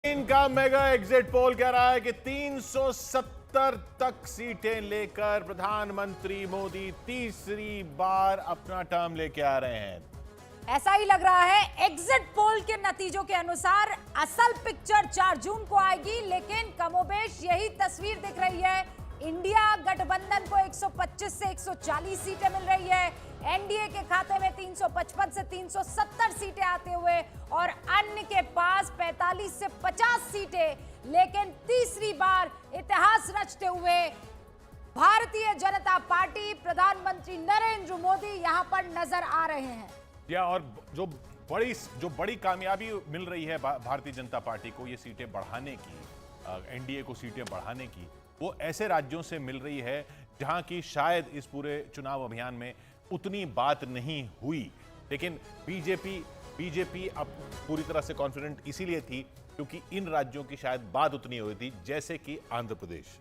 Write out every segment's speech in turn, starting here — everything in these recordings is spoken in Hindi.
इनका मेगा एग्जिट पोल कह रहा है कि 370 तक सीटें लेकर प्रधानमंत्री मोदी तीसरी बार अपना टर्म लेके आ रहे हैं। ऐसा ही लग रहा है। एग्जिट पोल के नतीजों के अनुसार असल पिक्चर 4 जून को आएगी, लेकिन कमोबेश यही तस्वीर दिख रही है। इंडिया गठबंधन को 125 से 140 सीटें मिल रही है, एनडीए के खाते में 355 से 370 सीटें आते हुए, और अन्य के पास 45 से 50 सीटें। लेकिन तीसरी बार इतिहास रचते हुए भारतीय जनता पार्टी, प्रधानमंत्री नरेंद्र मोदी यहां पर नजर आ रहे हैं। और जो बड़ी कामयाबी मिल रही है भारतीय जनता पार्टी को, ये सीटें बढ़ाने की, एनडीए को सीटें बढ़ाने की, वो ऐसे राज्यों से मिल रही है जहां की शायद इस पूरे चुनाव अभियान में उतनी बात नहीं हुई। लेकिन बीजेपी अब पूरी तरह से कॉन्फिडेंट इसीलिए थी क्योंकि इन राज्यों की शायद बात उतनी हुई थी, जैसे कि आंध्र प्रदेश,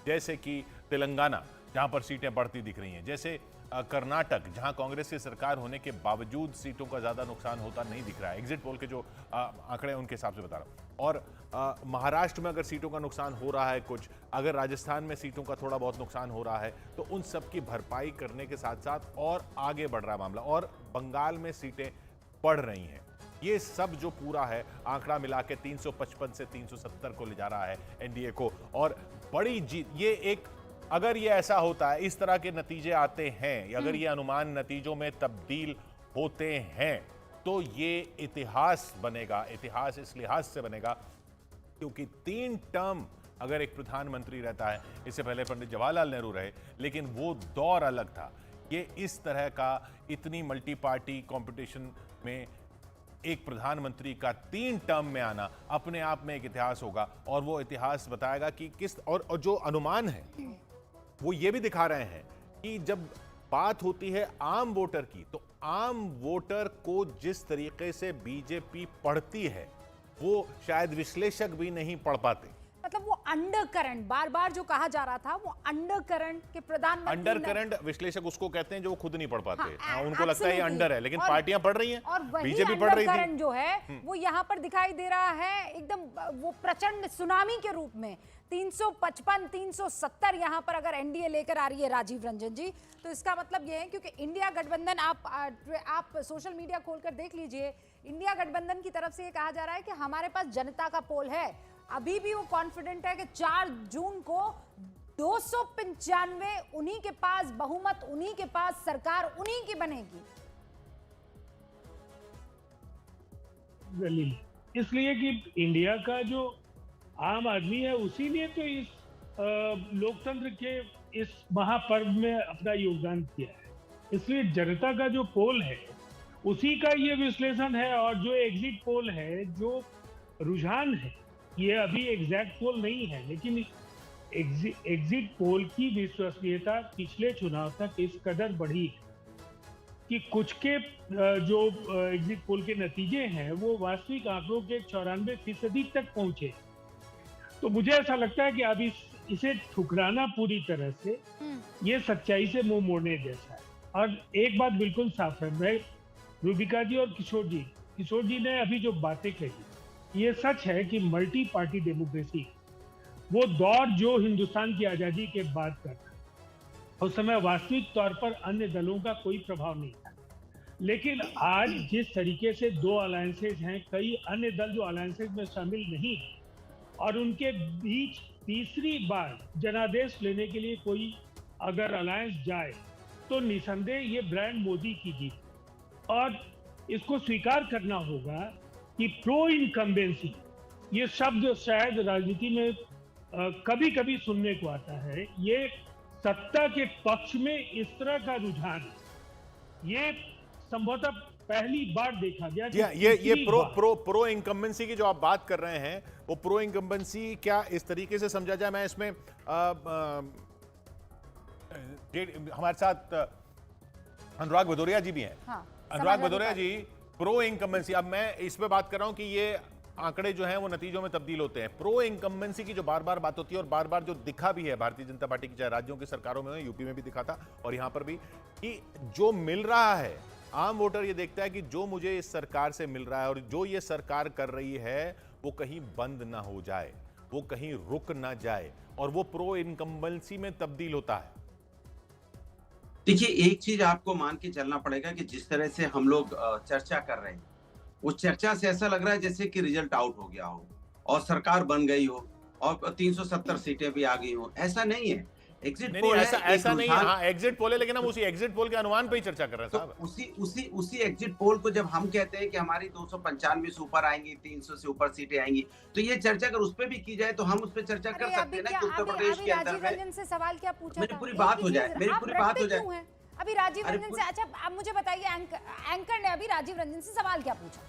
जैसे कि तेलंगाना जहां पर सीटें बढ़ती दिख रही हैं, जैसे कर्नाटक जहां कांग्रेस की सरकार होने के बावजूद सीटों का ज्यादा नुकसान होता नहीं दिख रहा है। एग्जिट पोल के जो आंकड़े उनके हिसाब से बता रहा हूं। और महाराष्ट्र में अगर सीटों का नुकसान हो रहा है कुछ, अगर राजस्थान में सीटों का थोड़ा बहुत नुकसान हो रहा है, तो उन सब की भरपाई करने के साथ साथ और आगे बढ़ रहा है मामला, और बंगाल में सीटें बढ़ रही हैं। ये सब जो पूरा है आंकड़ा मिला के 355 से 370 को ले जा रहा है एनडीए को, और बड़ी जीत। ये एक, अगर ये ऐसा होता है, इस तरह के नतीजे आते हैं, अगर ये अनुमान नतीजों में तब्दील होते हैं, तो ये इतिहास बनेगा। इतिहास इस लिहाज से बनेगा क्योंकि 3 टर्म अगर एक प्रधानमंत्री रहता है, इससे पहले पंडित जवाहरलाल नेहरू रहे, लेकिन वो दौर अलग था। ये इस तरह का इतनी मल्टी पार्टी कंपटीशन में एक प्रधानमंत्री का 3 टर्म में आना अपने आप में एक इतिहास होगा, और वो इतिहास बताएगा कि किस, और जो अनुमान है वो ये भी दिखा रहे हैं कि जब बात होती है आम वोटर की, तो आम वोटर को जिस तरीके से बीजेपी पढ़ती है वो शायद विश्लेषक भी नहीं पढ़ पाते। मतलब वो अंडर करंट, बार बार जो कहा जा रहा था, वो अंडर करंट के प्रधानमंत्री, अंडर करंट विश्लेषक उसको कहते हैं जो वो खुद नहीं पढ़ पाते। उनको लगता है ये अंडर है, लेकिन पार्टियां पढ़ रही हैं, और बीजेपी पढ़ रही थी। करंट जो है वो यहाँ पर दिखाई दे रहा है एकदम वो प्रचंड सुनामी के रूप में। 355 370 यहाँ पर अगर एनडीए लेकर आ रही है राजीव रंजन जी, तो इसका मतलब ये है, क्योंकि इंडिया गठबंधन, आप सोशल मीडिया खोलकर देख लीजिए, इंडिया गठबंधन की तरफ से ये कहा जा रहा है कि हमारे पास जनता का पोल है। अभी भी वो कॉन्फिडेंट है कि 4 जून को 295 उन्हीं के पास बहुमत, उन्हीं के पास सरकार, उन्हीं की बनेगी। इसलिए कि इंडिया का जो आम आदमी है, उसी ने तो इस लोकतंत्र के इस महापर्व में अपना योगदान किया है। इसलिए जनता का जो पोल है उसी का ये विश्लेषण है, और जो एग्जिट पोल है, जो रुझान है, ये अभी एग्जैक्ट पोल नहीं है, लेकिन एग्जिट पोल की विश्वसनीयता पिछले चुनाव तक इस कदर बढ़ी है कि कुछ के जो एग्जिट पोल के नतीजे हैं वो वास्तविक आंकड़ों के 94% तक पहुंचे। तो मुझे ऐसा लगता है कि अब इसे ठुकराना पूरी तरह से ये सच्चाई से मुंह मोड़ने जैसा है। और एक बात बिल्कुल साफ है, मैं रूबिका जी और किशोर जी ने अभी जो बातें कही, ये सच है कि मल्टी पार्टी डेमोक्रेसी, वो दौर जो हिंदुस्तान की आजादी के बाद का था, उस समय वास्तविक तौर पर अन्य दलों का कोई प्रभाव नहीं था। लेकिन आज जिस तरीके से 2 अलायंसेज हैं, कई अन्य दल जो अलायंसेज में शामिल नहीं है, और उनके बीच तीसरी बार जनादेश लेने के लिए कोई अगर अलायंस जाए, तो निसंदेह ये ब्रांड मोदी की जीत। और इसको स्वीकार करना होगा कि प्रो इनकम्बेंसी, ये शब्द शायद राजनीति में कभी कभी सुनने को आता है, ये सत्ता के पक्ष में इस तरह का रुझान ये संभवतः पहली बार देखा गया। ये प्रो इनकम्बेंसी की जो आप बात कर रहे हैं, वो प्रो इनकम्बेंसी क्या इस तरीके से समझा जाए? मैं इसमें हमारे साथ अनुराग भदौरिया जी भी हैं। हाँ, अनुराग भदौरिया जी, प्रो इनकम्बेंसी, अब मैं इस पे बात कर रहा हूं कि ये आंकड़े जो हैं वो नतीजों में तब्दील होते हैं। प्रो इनकम्बेंसी की जो बार बार बात होती है, और बार बार जो दिखा भी है भारतीय जनता पार्टी की, चाहे राज्यों की सरकारों में, यूपी में भी दिखा था और यहां पर भी, कि जो मिल रहा है, आम वोटर ये देखता है कि जो मुझे इस सरकार से मिल रहा है और जो ये सरकार कर रही है वो कहीं बंद ना हो जाए, वो कहीं रुक ना जाए और वो प्रो इनकम्बेंसी में तब्दील होता है? देखिए, एक चीज आपको मान के चलना पड़ेगा कि जिस तरह से हम लोग चर्चा कर रहे हैं, उस चर्चा से ऐसा लग रहा है जैसे कि रिजल्ट आउट हो गया हो और सरकार बन गई हो और 370 सीटें भी आ गई हो। ऐसा नहीं है। एग्जिट नहीं पोल नहीं, है, ऐसा एक ऐसा नहीं है। रुझान। हाँ, एग्जिट पोल है, लेकिन हम उसी एग्जिट पोल के अनुमान पे ही चर्चा कर रहे हैं तो साहब। उसी एग्जिट पोल को जब हम कहते हैं कि हमारी 295 से ऊपर आएंगी, 300 से ऊपर सीटें आएंगी, तो ये चर्चा अगर उस पर भी की जाए तो हम उस पर चर्चा कर सकते हैं ना कि उत्तर प्रदेश के अंदर राजीव में रंजन से सवाल क्या पूछा मेरी था? पूरी एक बात ही हो जाए, चीज़, मेरी आप पूरी बात हो रटते जाए। क्यों हैं? अभी राजीव अरे रंजन से, अच्छा आप मुझे बताइए, एंकर ने अभी राजीव रंजन से सवाल क्या पूछा,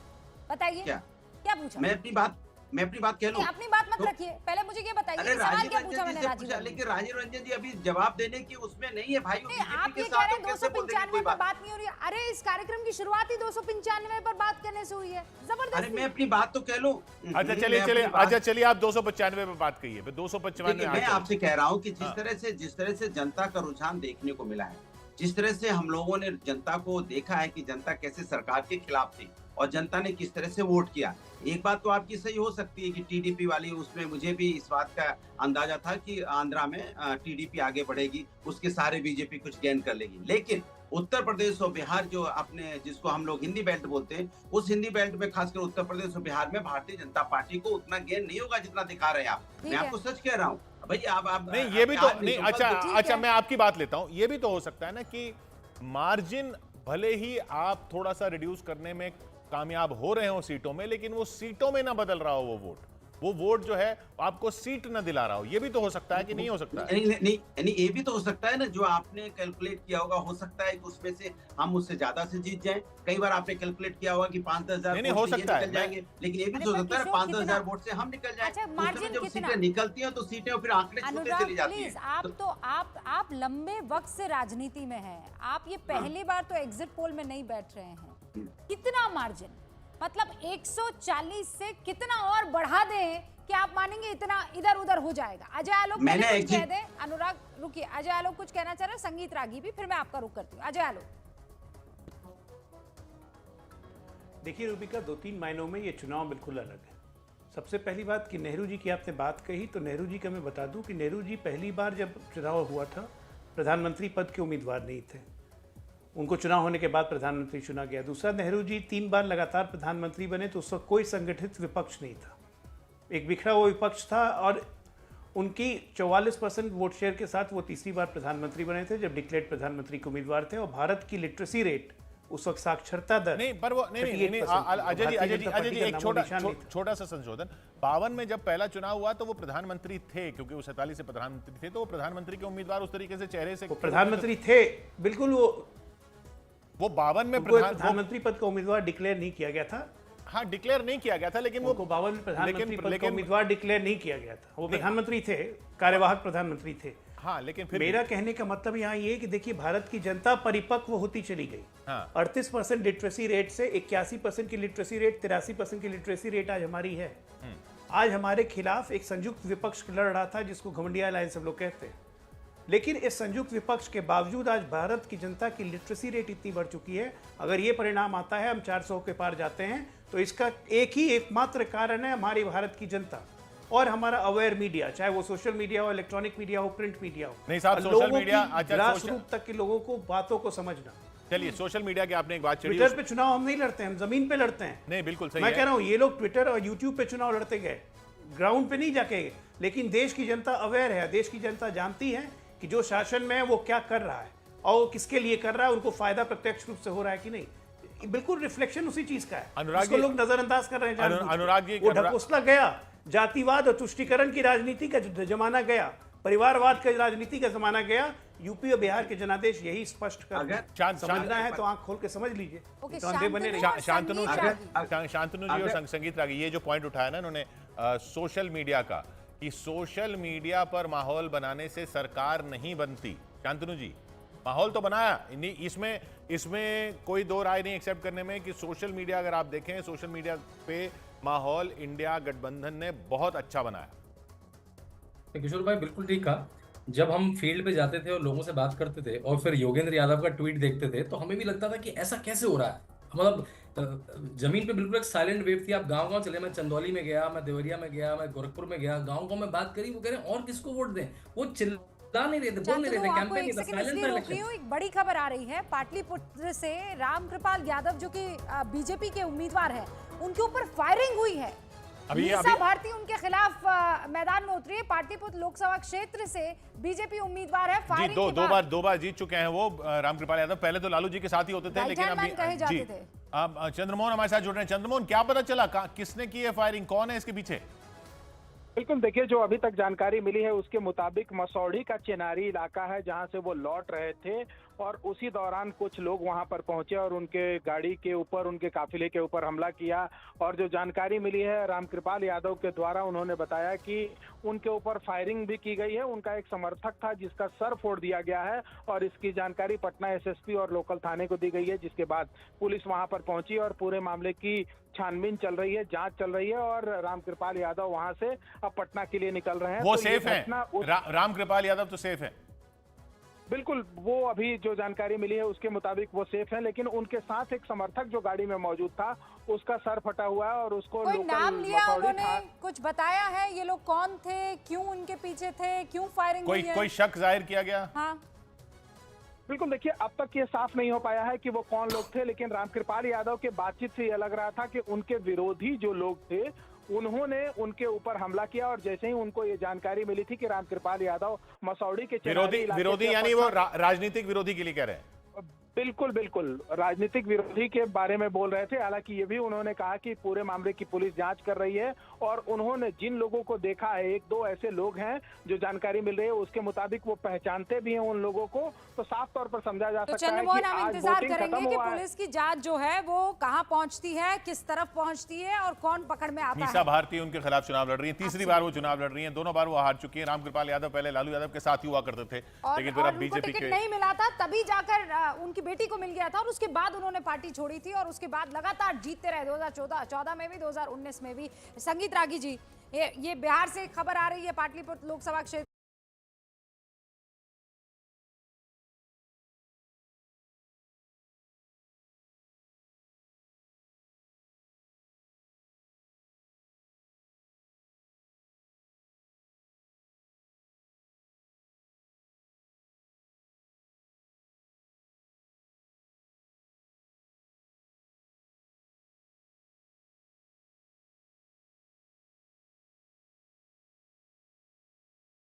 बताइए क्या पूछा? मैं अपनी बात कह लूं। अपनी बात मत तो- रखिए, पहले मुझे ये बताइए अरे सवाल राजीव क्या पूछा रंजन मैंने जी से राजीव पूछा, रंजन लेकिन से? राजीव रंजन जी अभी जवाब देने की उसमें नहीं है भाई। नहीं, आप ये कह रहे हैं 295 पर बात नहीं हो रही है। अरे इस कार्यक्रम की शुरुआत ही 295 पर बात करने से हुई है, अरे जबरदस्ती। मैं अपनी बात तो कह लूं। अच्छा चलिए आप 295 पे बात कहिए, फिर 295 देखिए, मैं आपसे कह रहा हूं कि जिस तरह से जनता का रुझान देखने को मिला है, जिस तरह से हम लोगों ने जनता को देखा है कि जनता कैसे सरकार के खिलाफ थी और जनता ने किस तरह से वोट किया। एक बात तो आपकी सही हो सकती है कि टीडीपी वाली, उसमें मुझे भी इस बात का अंदाजा था कि आंध्रा में टीडीपी आगे बढ़ेगी, उसके सारे बीजेपी कुछ गेन कर लेगी। लेकिन उत्तर प्रदेश और बिहार जो अपने जिसको हम लोग हिंदी बेल्ट बोलते हैं, उस हिंदी बेल्ट में खासकर उत्तर प्रदेश और बिहार में भारतीय जनता पार्टी को उतना गेन नहीं होगा जितना दिखा रहे हैं आप। मैं आपको सच कह रहा हूँ भाई। आप नहीं, ये भी तो आज नहीं। तो कल तो- अच्छा मैं आपकी बात लेता हूं। ये भी तो हो सकता है ना कि मार्जिन भले ही आप थोड़ा सा रिड्यूस करने में कामयाब हो रहे हो सीटों में, लेकिन वो सीटों में ना बदल रहा हो वो वोट जो है आपको सीट ना दिला रहा हो। ये भी तो हो सकता है कि नहीं हो सकता है? नहीं, ये भी तो हो सकता है ना, जो आपने कैलकुलेट किया होगा, हो सकता है कि उसमें से हम उससे ज्यादा से जीत जाएं। कई बार आपने कैलकुलेट किया होगा कि 5-10 हजार नहीं, हो सकता है। निकल जाएंगे, लेकिन ये भी तो हो सकता है 5-10 हजार वोट से हम निकल जाएं। अच्छा, उस समय मार्जिन जब कितना? सीटें निकलती हैं तो सीटें और फिर आंकड़े छूते अनुराग चली जाती प्लीज, हैं। आप लंबे वक्त से राजनीति में हैं, आप ये पहली बार तो एग्जिट पोल में नहीं बैठ रहे हैं। कितना मार्जिन, मतलब 140 से कितना और बढ़ा दें कि आप मानेंगे इतना इधर उधर हो जाएगा? अजय आलोक मैंने पहले कुछ कह exit- दें। अनुराग रुकिए, अजय आलोक कुछ कहना चाह रहे हैं, संगीत रागी भी, फिर मैं आपका रुख करती हूँ। अजय आलोक। देखिए रूबिका, 2-3 मायनों में ये चुनाव बिल्कुल अलग है। सबसे पहली बात कि नेहरू जी की आपने बात कही, तो नेहरू जी का मैं बता दूं कि नेहरू जी पहली बार जब चुनाव हुआ था, प्रधानमंत्री पद के उम्मीदवार नहीं थे। उनको चुनाव होने के बाद प्रधानमंत्री चुना गया। दूसरा, नेहरू जी 3 बार लगातार प्रधानमंत्री बने तो उस वक्त कोई संगठित विपक्ष नहीं था, एक बिखरा हुआ विपक्ष था और उनकी 44% वोट शेयर के साथ वो तीसरी बार प्रधानमंत्री बने थे जब डिक्लेयर्ड प्रधानमंत्री के उम्मीदवार थे। और भारत की लिटरेसी रेट उस वक्त साक्षरता दर नहीं, पर वो नहीं 38% अजय जी एक निशान नहीं था। छोटा सा संशोधन। 52 में जब पहला चुनाव हुआ तो वो प्रधानमंत्री थे, क्योंकि वो 47 से प्रधानमंत्री थे, तो वो प्रधानमंत्री के उम्मीदवार उस तरीके से चेहरे से वो प्रधानमंत्री थे, बिल्कुल। वो 52 में प्रधानमंत्री पद का उम्मीदवार डिक्लेयर नहीं किया गया था। हाँ, डिक्लेयर नहीं किया गया था, लेकिन वो 52 में प्रधानमंत्री पद का लेकिन उम्मीदवार डिक्लेयर नहीं किया गया था। वो प्रधानमंत्री थे, कार्यवाहक प्रधानमंत्री थे। हाँ, लेकिन फिर मेरा कहने का मतलब यहाँ ये कि देखिए, भारत की जनता परिपक्व होती चली गई। हाँ। 38% लिटरेसी रेट से 81% की लिटरेसी रेट, 83% की लिटरेसी रेट आज हमारी है। आज हमारे खिलाफ एक संयुक्त विपक्ष लड़ रहा था जिसको घमंडिया अलायंस सब लोग कहते हैं। लेकिन इस संयुक्त विपक्ष के बावजूद आज भारत की जनता की लिटरेसी रेट इतनी बढ़ चुकी है, अगर ये परिणाम आता है, हम 400 के पार जाते हैं, तो इसका एकमात्र कारण है हमारी भारत की जनता और हमारा अवेयर मीडिया, चाहे वो सोशल मीडिया हो, इलेक्ट्रॉनिक मीडिया हो, प्रिंट मीडिया हो। नहीं साहब, सोशल मीडिया, ग्रास रूट तक के लोगों को बातों को समझना। चलिए, सोशल मीडिया की आपने एक बात छेड़ी। ट्विटर पे चुनाव हम नहीं लड़ते हैं, हम जमीन पे लड़ते हैं। नहीं, बिल्कुल सही मैं है। कह रहा हूँ, ये लोग ट्विटर और यूट्यूब पे चुनाव लड़ते गए, ग्राउंड पे नहीं जाके गए। लेकिन देश की जनता अवेयर है, देश की जनता जानती है कि जो शासन में है वो क्या कर रहा है और किसके लिए कर रहा है, उनको फायदा प्रत्यक्ष रूप से हो रहा है कि नहीं। बिल्कुल रिफ्लेक्शन उसी चीज का है। अनुराग इसको जी- लोग नजरअंदाज कर रहे हैं। अनुराग जी- वो ढकोसला गया, जातिवाद और तुष्टीकरण की राजनीति का जमाना गया, परिवारवाद का राजनीति का जमाना गया। यूपी और बिहार के जनादेश यही स्पष्ट कर अगर समझना है तो आंख खोल के समझ लीजिए। ओके, तो अंधे बने रहिए। शांतनु संगीत शांतनु जी और संगीत रागी, ये जो पॉइंट उठाया ना इन्होंने सोशल मीडिया का, कि सोशल मीडिया पर माहौल बनाने से सरकार नहीं बनती। शांतनु जी, माहौल तो बनाया, इसमें कोई दो राय नहीं एक्सेप्ट करने में कि सोशल मीडिया, अगर आप देखें सोशल मीडिया पे माहौल इंडिया गठबंधन ने बहुत अच्छा बनाया। किशोर भाई बिल्कुल ठीक कहा। जब हम फील्ड पे जाते थे और लोगों से बात करते थे और फिर योगेंद्र यादव का ट्वीट देखते थे, तो हमें भी लगता था कि ऐसा कैसे हो रहा है मतलब जमीन पे बिल्कुल एक साइलेंट वेव थी। आप गांव-गांव चले, मैं चंदौली में गया, मैं देवरिया में गया, मैं गोरखपुर में गया, गांव-गांव में बात करी, वो कह रहे हैं और किसको वोट दें? वो चिल्ला नहीं रहे थे, बोल नहीं रहे थे, आपको कैंपेन एक नहीं था, सेकंड साइलेंट इसलिए था रोक रही इलेक्शन। हूँ, एक बड़ी खबर आ रही है पाटलिपुत्र से। रामकृपाल यादव जो कि बीजेपी के उम्मीदवार हैं, उनके ऊपर फायरिंग हुई है। मीसा भारती उनके खिलाफ मैदान में उतरी है। पाटलिपुत्र लोकसभा क्षेत्र से बीजेपी उम्मीदवार है। जी, दो बार जीत चुके हैं वो रामकृपाल यादव। पहले तो लालू जी के साथ ही होते थे, लेकिन अभी कहे जाते थे। अब चंद्रमोहन हमारे साथ जुड़ रहे हैं। चंद्रमोहन, क्या पता चला किसने की है फायरिंग, कौन है इसके पीछे? बिल्कुल, देखिए, जो अभी तक जानकारी मिली है उसके मुताबिक मसौढ़ी का चेनारी इलाका है जहां से वो लौट रहे थे, और उसी दौरान कुछ लोग वहां पर पहुंचे और उनके गाड़ी के ऊपर, उनके काफिले के ऊपर हमला किया। और जो जानकारी मिली है रामकृपाल यादव के द्वारा, उन्होंने बताया कि उनके ऊपर फायरिंग भी की गई है। उनका एक समर्थक था जिसका सर फोड़ दिया गया है, और इसकी जानकारी पटना एसएसपी और लोकल थाने को दी गई है, जिसके बाद पुलिस वहां पर पहुंची और पूरे मामले की छानबीन चल रही है, जांच चल रही है, और रामकृपाल यादव वहां से अब पटना के लिए निकल रहे हैं। वो तो सेफ है? रामकृपाल यादव तो सेफ है? बिल्कुल, वो अभी जो जानकारी मिली है उसके मुताबिक वो सेफ है, लेकिन उनके साथ एक समर्थक जो गाड़ी में मौजूद था, उसका सर फटा हुआ है और उसको कोई लोकल नाम लिया मसौढ़ी उन्होंने, कुछ बताया है ये लोग कौन थे, क्यों उनके पीछे थे, क्यों फायरिंग हुई है? कोई शक जाहिर किया गया? हाँ, बिल्कुल, देखिए, अब तक ये साफ नहीं हो पाया है कि वो कौन लोग थे, लेकिन रामकृपाल यादव के बातचीत से ये लग रहा था कि उनके विरोधी जो लोग थे उन्होंने उनके ऊपर हमला किया। और जैसे ही उनको ये जानकारी मिली थी कि रामकृपाल यादव मसौढ़ी के विरोधी यानी वो राजनीतिक विरोधी के लिए कह रहे हैं? बिल्कुल बिल्कुल, राजनीतिक विरोधी के बारे में बोल रहे थे। हालांकि ये भी उन्होंने कहा कि पूरे मामले की पुलिस जांच कर रही है, और उन्होंने जिन लोगों को देखा है, एक दो ऐसे लोग हैं जो जानकारी मिल रही है उसके मुताबिक वो पहचानते भी हैं उन लोगों को। तो साफ तौर पर समझा जा तो सकता है चंद्रमोहन, कि हम आज इंतजार वोटिंग करेंगे खत्म कि हुआ है। पुलिस की जांच जो है वो कहां पहुंचती है, किस तरफ पहुंचती है और कौन पकड़ में आता मीसा है। भारती उनके खिलाफ चुनाव लड़ रही है, तीसरी बार वो चुनाव लड़ रही है, दोनों बार वो हार चुकी है। रामकृपाल यादव पहले लालू यादव के साथ ही हुआ करते थे, लेकिन फिर अब उनको बीजेपी टिकट के नहीं मिला था, तभी जाकर उनकी बेटी को मिल गया था, और उसके बाद उन्होंने पार्टी छोड़ी थी, और उसके बाद लगातार जीतते रहे 2014 में भी, 2019 में भी। संगीत रागी जी, ये बिहार से खबर आ रही है, पाटलिपुत्र लोकसभा क्षेत्र